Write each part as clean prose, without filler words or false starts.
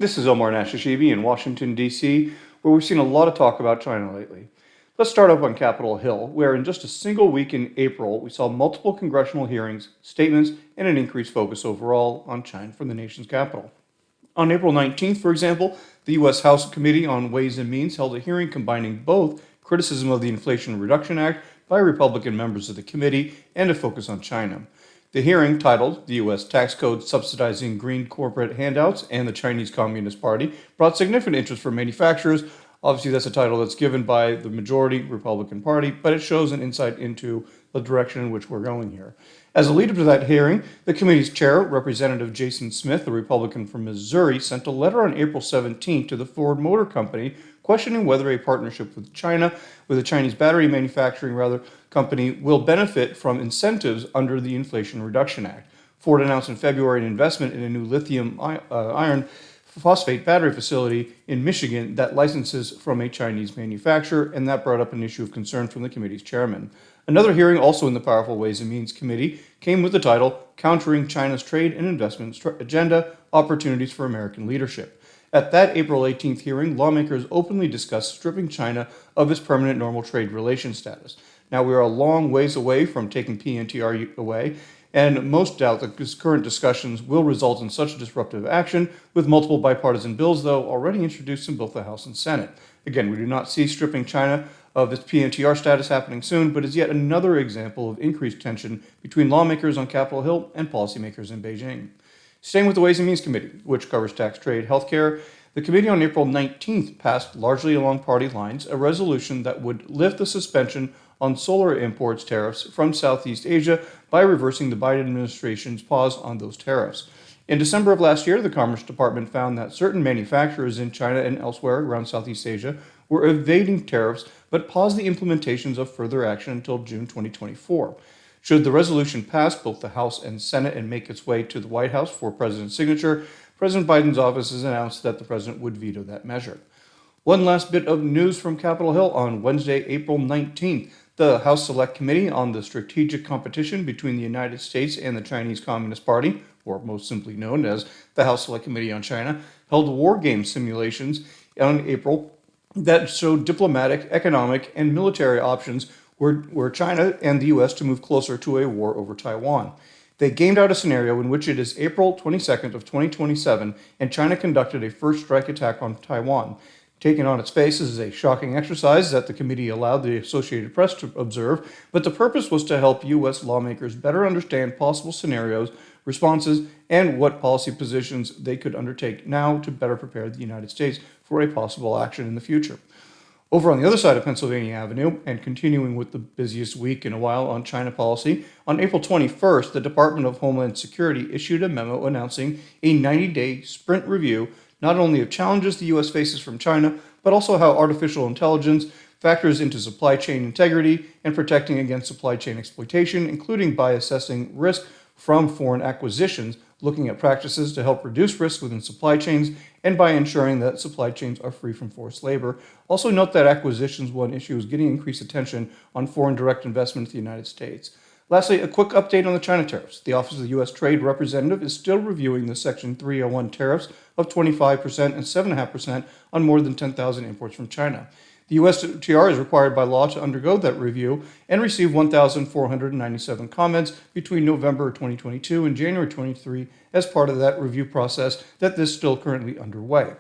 This is Omar Nashashibi in Washington, D.C., where we've seen a lot of talk about China lately. Let's start up on Capitol Hill, where in just a single week in April, we saw multiple congressional hearings, statements, and an increased focus overall on China from the nation's capital. On April 19th, for example, the U.S. House Committee on Ways and Means held a hearing combining both criticism of the Inflation Reduction Act by Republican members of the committee and a focus on China. The hearing, titled "The U.S. Tax Code Subsidizing Green Corporate Handouts and the Chinese Communist Party," brought significant interest from manufacturers. Obviously, that's a title that's given by the majority Republican Party, but it shows an insight into the direction in which we're going here. As a lead-up to that hearing, the committee's chair, Representative Jason Smith, a Republican from Missouri, sent a letter on April 17th to the Ford Motor Company questioning whether a partnership with a Chinese battery manufacturing company, will benefit from incentives under the Inflation Reduction Act. Ford announced in February an investment in a new lithium iron phosphate battery facility in Michigan that licenses from a Chinese manufacturer, and that brought up an issue of concern from the committee's chairman. Another hearing, also in the Powerful Ways and Means Committee, came with the title "Countering China's Trade and Investment Agenda: Opportunities for American Leadership." At that April 18th hearing, lawmakers openly discussed stripping China of its permanent normal trade relations status. Now, we are a long ways away from taking PNTR away, and most doubt that current discussions will result in such disruptive action, with multiple bipartisan bills, though, already introduced in both the House and Senate. Again, we do not see stripping China of its PNTR status happening soon, but is yet another example of increased tension between lawmakers on Capitol Hill and policymakers in Beijing. Staying with the Ways and Means Committee, which covers tax, trade, healthcare, the committee on April 19th passed, largely along party lines, a resolution that would lift the suspension on solar imports tariffs from Southeast Asia by reversing the Biden administration's pause on those tariffs. In December of last year, the Commerce Department found that certain manufacturers in China and elsewhere around Southeast Asia were evading tariffs, but paused the implementations of further action until June 2024. Should the resolution pass both the House and Senate and make its way to the White House for President's signature, President Biden's office has announced that the president would veto that measure. One last bit of news from Capitol Hill on Wednesday, April 19th. The House Select Committee on the Strategic Competition between the United States and the Chinese Communist Party, or most simply known as the House Select Committee on China, held war game simulations on April that showed diplomatic, economic, and military options were China and the U.S. to move closer to a war over Taiwan. They gamed out a scenario in which it is April 22nd of 2027 and China conducted a first strike attack on Taiwan. Taken on its face, this is a shocking exercise that the committee allowed the Associated Press to observe, but the purpose was to help U.S. lawmakers better understand possible scenarios, responses, and what policy positions they could undertake now to better prepare the United States for a possible action in the future. Over on the other side of Pennsylvania Avenue, and continuing with the busiest week in a while on China policy, on April 21st, the Department of Homeland Security issued a memo announcing a 90-day sprint review not only of challenges the U.S. faces from China, but also how artificial intelligence factors into supply chain integrity and protecting against supply chain exploitation, including by assessing risk from foreign acquisitions, looking at practices to help reduce risk within supply chains, and by ensuring that supply chains are free from forced labor. Also note that acquisitions, one issue, is getting increased attention on foreign direct investment in the United States. Lastly, a quick update on the China tariffs. The Office of the U.S. Trade Representative is still reviewing the Section 301 tariffs of 25% and 7.5% on more than 10,000 imports from China. The USTR is required by law to undergo that review and received 1,497 comments between November 2022 and January 23 as part of that review process that is still currently underway.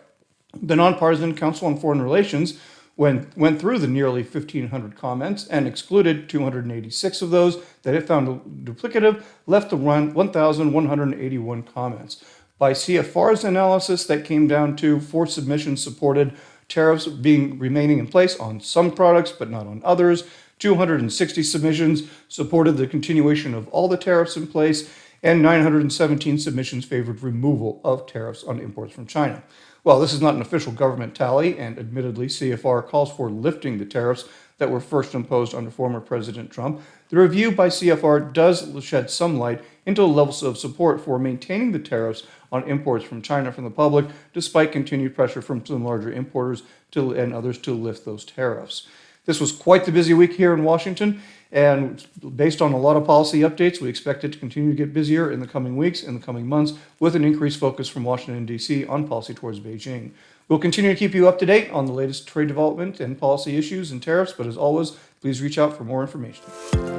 The Nonpartisan Council on Foreign Relations went through the nearly 1,500 comments and excluded 286 of those that it found duplicative, left around 1,181 comments. By CFR's analysis, that came down to 4 submissions supported tariffs remaining in place on some products but not on others. 260 submissions supported the continuation of all the tariffs in place, and 917 submissions favored removal of tariffs on imports from China. While this is not an official government tally, and admittedly CFR calls for lifting the tariffs that were first imposed under former President Trump, the review by CFR does shed some light into the levels of support for maintaining the tariffs on imports from China from the public, despite continued pressure from some larger importers and others to lift those tariffs. This was quite the busy week here in Washington, and based on a lot of policy updates, we expect it to continue to get busier in the coming weeks and the coming months with an increased focus from Washington, D.C. on policy towards Beijing. We'll continue to keep you up to date on the latest trade development and policy issues and tariffs, but as always, please reach out for more information.